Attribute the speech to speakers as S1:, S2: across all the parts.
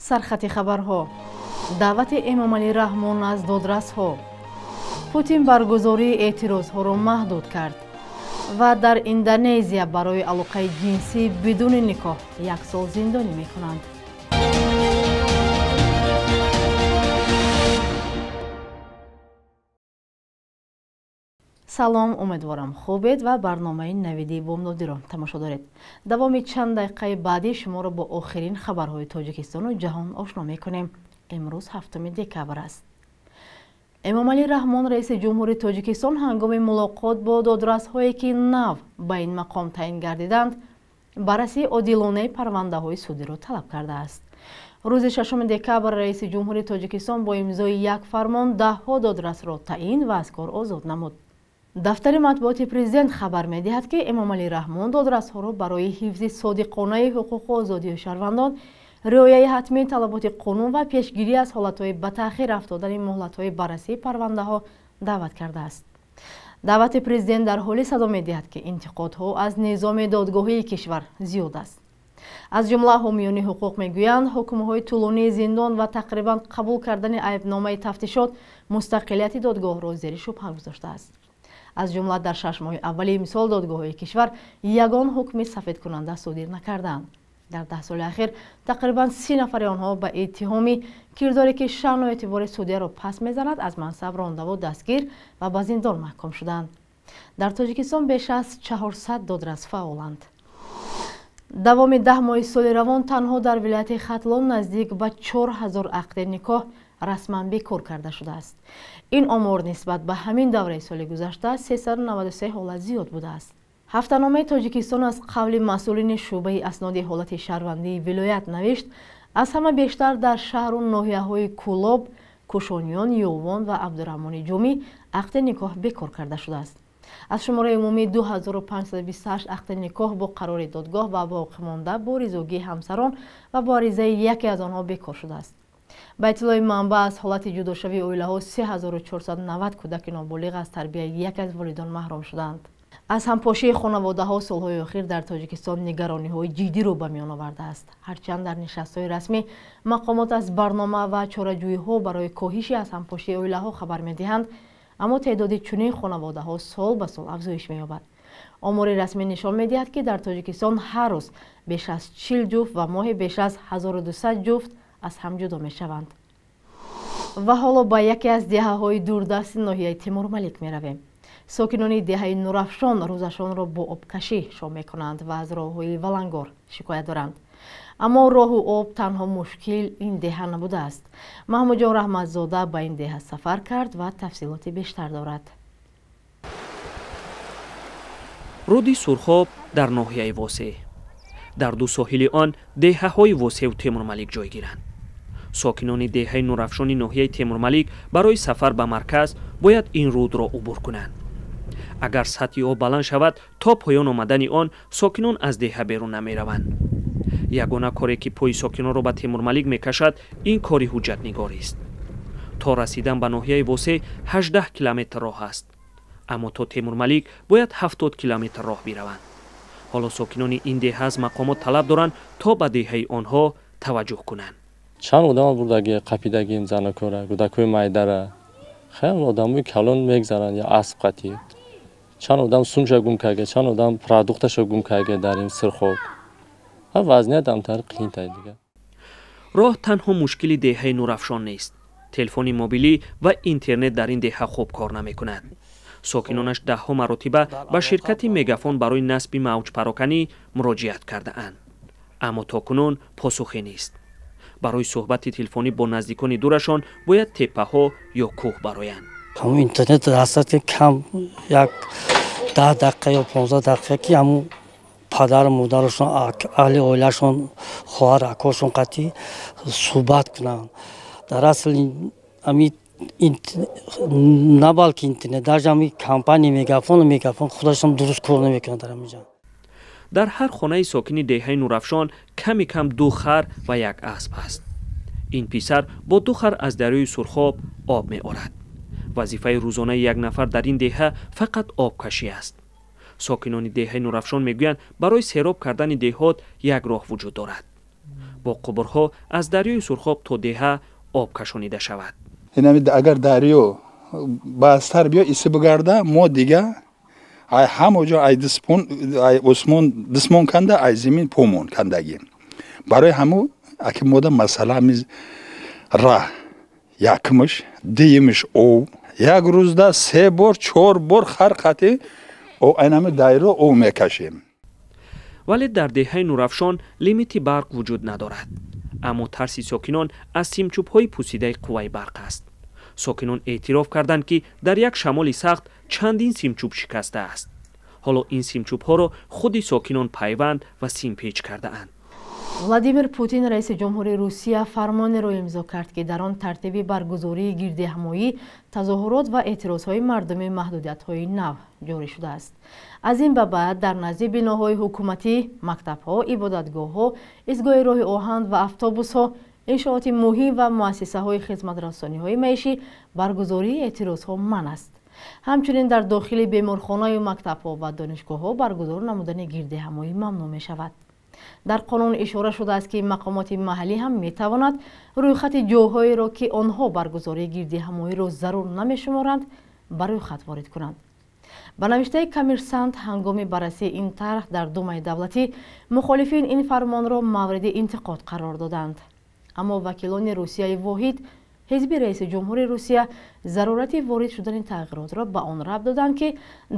S1: سرخط خبرها دعوت امامعلی رحمان از دادرس‌ها پوتین برگزاری اعتراضها را محدود کرد و در اندونزیا برای علاقه جنسی بدون نکاح 1 سال زندانی می‌کنند. سلام، امیدوارم خوبید و برنامه نویدی بومنودی را تماشا دارید. دوامی چند دقیقه بعدی شما را با آخرین خبرهای تاجیکستان و جهان آشنا می‌کنیم. امروز 7 دکبر است. امامعلی رحمان رئیس جمهوری تاجیکستان هنگام ملاقات با دادرس‌هایی که نو به این مقام تعیین گردیدند بررسی عادلانه پرونده‌های سودی را طلب کرده است. روز 6 دکبر رئیس جمهوری تاجیکستان با امضای یک فرمان 10 دادرس را تعیین و از کار آزاد نمود. دفتر مطبوعات پرزیدنت خبر می‌دهد که امامعلی رحمان دادرس‌ها را برای حفظ صادقانه حقوق و آزادی شهروندان، رعایت حتمی طلبات قانون و پیشگیری از حالت‌های به تأخیر افتادن مهلت‌های بررسی پرونده‌ها دعوت کرده است. دعوت پرزیدنت در حالی صدا می‌دهد که انتقادها از نظام دادگاهی کشور زیاد است. از جمله حامیان حقوق میگویند حکم‌های طولانی زندان و تقریباً قبول کردن عیبنامه تفتیشات مستقلیت دادگاه را زیر شبهه گذاشته است. از جمله در 6 ماه اول امسال دادگاه‌های کشور یگان حکم سفید کننده صادر نکردند. در 10 سال اخیر تقریباً 30 نفر آنها به اتهام کرداری که شأن و اعتبار سودی را پس می‌زند از منصب رانده و دستگیر و به زندان محکوم شدند. در تاجیکستان بیش از 400 دادرس فعالند. دوام 10 ماه سال روان تنها در ولایت ختلان نزدیک به 4000 عقد نکاح رسما بیکار کرده شده است. این آمار نسبت به همین دوره سال گذشته 393 حالت زیاد بوده است. هفته‌نامه تاجیکستان از قول مسئولین شعبه اسناد حالت شهروندی ولایت نوشت از همه بیشتر در شهر و ناحیه‌های کولاب، کوشانیان، یووان و عبدالرحمن جومی عقد نکاح بیکار کرده شده است. از شماره عمومی 2528 عقد نکاح با قرار دادگاه و باقی مانده با رضایت همسران و با عریضه یکی از آنها بیکار شده است. به اطلاع منبع از حالت جداشوی اویله‌ها 3490 کودک نابالغ از تربیت یک از والدان محروم شدند. از همپاشی خانواده‌ها سالهای اخیر در تاجیکستان نگرانی‌های جدی رو به میان آورده است. هرچند در نشست‌های رسمی مقامات از برنامه و چاره‌جویی‌ها برای کاهش از همپاشی اویله‌ها خبر می‌دهند، اما تعداد چنین خانواده‌ها سال به سال افزایش می‌یابد. آمار رسمی نشان می‌دهد که در تاجیکستان هر روز بیش از 40 جفت و ماهی بیش از 1200 جفت از هم جدا می‌شوند. و حالا با یکی از دهه‌های دوردست ناحیه تیمورملیک می‌رویم. ساکنان دهه نورافشان روزشان را با آبکشی شام می‌کنند و از راه‌های ولنگار شکایت دارند. اما راه و آب تنها مشکل این دهه نبوده است. محمود جان رحمتزاده به این دهه سفر کرد و تفصیلات بیشتر دارد.
S2: رودی سرخاب در ناحیه واسع. در دو ساحل آن دهه‌های واسع و تیمورملیک جای گیرند. ساکنان دهه نورافشان ناحیه تیمورملیک برای سفر به مرکز باید این رود را عبور کنند. اگر سطح آب بلند شود تا پایان آمدن آن ساکنان از دهه بیرون نمی‌روند. یگانه کاری که پای ساکنان را به تیمورملیک می‌کشد این کاری حجت نگاری است. تا رسیدن به ناحیه واسع 18 کیلومتر راه است. اما تا تیمورملیک باید 70 کیلومتر راه بروند. حالا ساکنان این دهه از مقامات طلب دارند تا به دهه آنها توجه کنند.
S3: چند آدم بردگی قپیدگیم زنکوره گودکوی مایدره خیلی آدموی کلان میگذارن یا اسب قطی چند آدم سومش گم کرده چند آدم پروداکتش گم کرده در این سرخوب وضعیت دمتر قین تا دیگه.
S2: راه تنها مشکلی دهه نورافشان نیست. تلفن موبیلی و اینترنت در این دهه خوب کار نمی‌کند. ساکنانش 10 مرتبه به شرکت مگافون برای نصب موج پراکنی مراجعت کرده اند. اما تاکنون پاسخی نیست. برای صحبت تلفنی با نزدیکان دورشان باید تپه‌ها یا کوه برآیند.
S4: همون اینترنت هست که کم یک 10 دقیقه یا 15 دقیقه که همون پدر مادرشون اهل عائله‌شون خواهر اکاشون قطعی صحبت کنن. در اصل همین نه بلکه اینترنت در جمعی کمپانی مگافون خودشون درست کار نمیکنن در اینجا.
S2: در هر خانه ساکنی دهه نورافشان کمی کم 2 خر و 1 اسب است. این پسر با 2 خر از دریای سرخاب آب می آورد. وظیفه روزانه یک نفر در این دهه فقط آبکشی است. ساکنان دهه نورافشان میگویند برای سیراب کردن دهات یک راه وجود دارد. бо қубурҳо аз дарёи сурхоб то деҳа об кашонида шавад.
S5: агар дарё базтар биё иси бигарда мо дига ҳама ҷо ай осмон дисмон канда ай замин помон кандагӣ барои ҳамо аки мода масъала миз ра якмиш дуюмиш ов як рӯзда 3 бор 4 бор ҳар қати айнами дайро ов мекашем.
S2: вале дар деҳаи нурафшон лимити барқ вуҷуд надорад. аммо тарси сокинон аз симчӯбҳои пусидаи қувваи барқ аст. сокинон эътироф карданд ки дар як шамоли сахт чандин симчӯб шикастааст. ҳоло ин симчӯбҳоро худи сокинон пайванд ва симпеч кардаанд.
S1: владимир Путин раиси ҷумҳури Русия фармонеро имзо кард ки дар он тартиби баргузории гирдиҳамоӣ тазоҳурот ва эътирозҳои мардуми маҳдудиятҳои нав ҷорӣ шудааст. аз ин ба баъд дар назди биноҳои ҳукуматӣ, мактабҳо, ибодатгоҳҳо, истгоҳи роҳи оҳан ва автобусҳо, иншооти муҳим ва муассисаҳои хизматрасониҳои маишӣ баргузории эътирозҳо манъ аст. ҳамчунин дар дохили беморхонаyu мактабҳо ва донишгоҳҳо баргузор намудани гирдиҳамоӣ мамнӯъ мешавад. дар қонун ишора шудааст ки мақомоти маҳаллӣ ҳам метавонад рӯйхати ҷойҳоеро ки онҳо баргузории гирдиҳамоиро зарур намешуморанд ба рӯйхат ворид кунанд. ба навиштаи Коммерсант ҳангоми баррасии ин тарх дар Думаи давлатӣ мухолифин ин фармонро мавриди интиқод қарор доданд. аммо вакилони Русияи воҳид ҳизби раиси ҷумҳури Русия зарурати ворид шудани тағйиротро ба он рабт доданд ки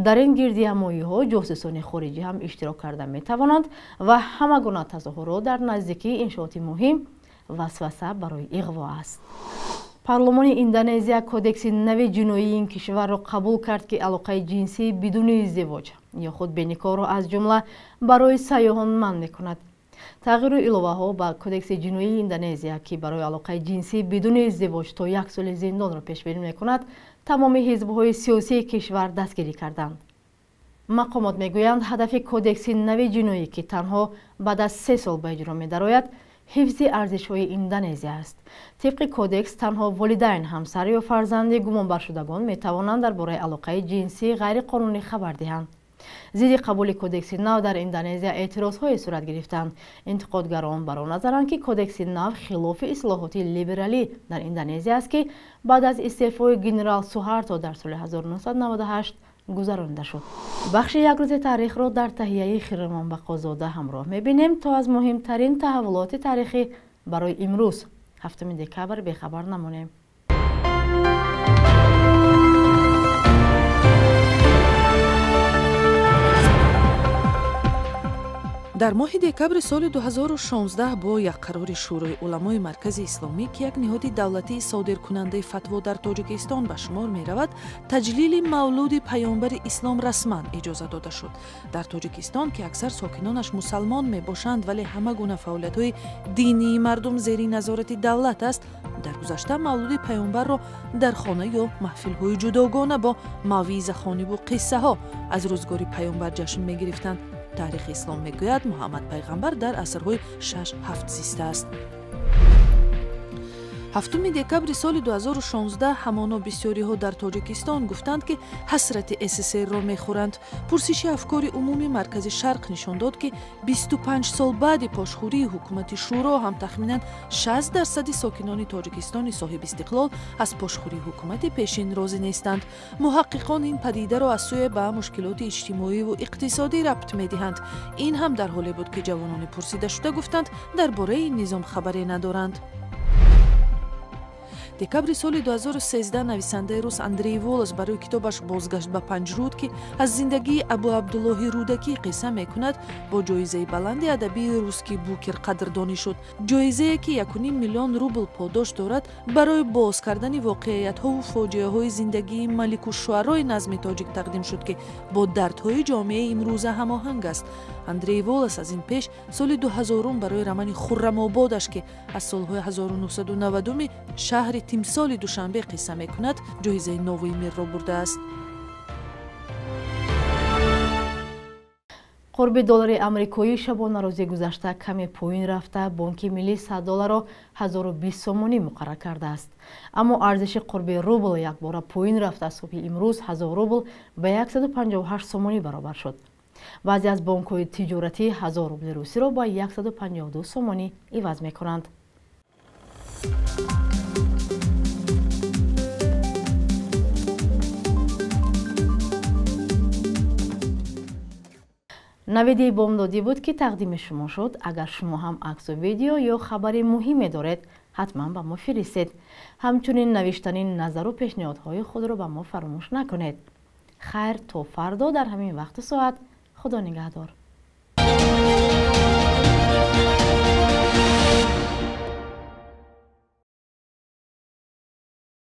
S1: дар ин гирдиҳамоиҳо ҷосусони хориҷӣ ҳам иштирок карда метавонанд ва ҳама гуна тазоҳурот дар наздикии иншооти муҳим васваса барои иғво аст. парлумони Индонезия кодекси нави ҷиноии ин кишварро қабул кард ки алоқаи ҷинсии бидуни издивоҷ ё худ беникоҳро аз ҷумла барои сайёҳон манъ мекунад. тағйиру иловаҳо ба кодекси ҷиноии Индонезия ки барои алоқаи ҷинсӣ бидуни издивоҷ то 1 соли зиндонро пешбинӣ мекунад, тамоми ҳизбҳои сиёсии кишвар дастгирӣ карданд. мақомот мегӯянд ҳадафи кодекси нави ҷиноӣ ки танҳо баъд аз 3 сол ба иҷро медарояд, ҳифзи арзишҳои Индонезия аст. тибқи кодекс танҳо волидайн, ҳамсар ё фарзанди гумонбаршудагон метавонанд дар бораи алоқаи ҷинсии ғайриқонунӣ хабар диҳанд. зидди қабули кодекси нав дар Индонезия эътирозҳое сурат гирифтанд. интиқодгарон бар он назаранд ки кодекси нав хилофи ислоҳоти либералӣ дар Индонезия аст ки баъд аз истеъфои генерал Сухарто дар соли 1998 гузаронида шуд. бахши якрӯзи таърихро дар таҳияи Хиромон Бақозода ҳамроҳ мебинем то аз муҳимтарин таҳаввулоти таърихӣ барои имрӯз 7 декабр бехабар намонем.
S6: дар моҳи декабри соли 2016 бо якқарори шӯрои уламои маркази исломӣ ки як ниҳоди давлатии содиркунандаи фатво дар тоҷикистон ба шумор меравад, таҷлили мавлуди паёнбари ислом расман иҷоза дода шуд. дар тоҷикистон ки аксар сокинонаш мусалмон мебошанд, вале ҳама гуна фаъолиятҳои динии мардум зери назорати давлат аст, дар гузашта мавлуди паёнбарро дар хона ё маҳфилҳои ҷудогона бо мавъизахониву қиссаҳо аз рӯзгори паёнбар ҷашн мегирифтанд. таърихи ислом мегӯяд муҳаммад пайғамбар дар асрҳои 6-7 зистааст. 7 декабри соли 2016 ҳамоно бисёриҳо дар тоҷикистон гуфтанд ки ҳасрати СССР-ро мехӯранд. пурсиши афкори умуми маркази Шарқ нишон дод ки 25 сол баъди пошхӯрии ҳукумати шӯро ҳам тахминан 60% сокинони тоҷикистони соҳибистиқлол аз пошхӯрии ҳукумати пешин розӣ нестанд. муҳаққиқон ин падидаро аз сӯе ба мушкилоти иҷтимоиву иқтисодӣ рабт медиҳанд. ин ҳам дар ҳоле буд ки ҷавонони пурсидашуда гуфтанд дар бораи ин низом хабаре надоранд. декабри соли 2013 нависандаи рус Андрей Волос барои китобаш «Бозгашт ба Панҷруд» ки аз зиндагии Абу Абдуллоҳи Рудакӣ қисса мекунад, бо ҷоизаи баланди адабии русский Букер қадрдонӣ шуд. ҷоизае ки 1,5 миллион рубл подош дорад барои боз кардани воқеиятҳову фоҷиаҳои зиндагии Маликушшуарои назми тоҷик тақдим шуд ки бо дардҳои ҷомеаи имрӯза ҳамоҳанг аст. Андрей Волос аз ин пеш соли 2000 барои романи «Хуррамободаш» ки аз солҳои 1990 шаҳри тимсоли Душанбе қисса мекунад, ҷоизаи Нови Мирро бурдааст.
S1: қурби доллари амрикоӣ шабона рӯзи гузашта каме поин рафта, бонки миллӣ $100-ро 1020 сомонӣ муқаррар кардааст. аммо арзиши қурби рубл якбора поин рафта субҳи имрӯз 1000 рубл ба 158 сомонӣ баробар шуд. баъзе аз бонкҳои тиҷоратӣ 1000 рубли русиро ба 152 сомонӣ иваз мекунанд. навиди бомдодӣ буд ки тақдими шумо шуд. Агар шумо ҳам аксу видео ё хабари муҳиме доред, ҳатман ба мо фиристед. ҳамчунин навиштани назару пешниҳодҳои худро ба мо фаромӯш накунед. хайр то фардо дар ҳамин вақту соат. худо нигаҳдор.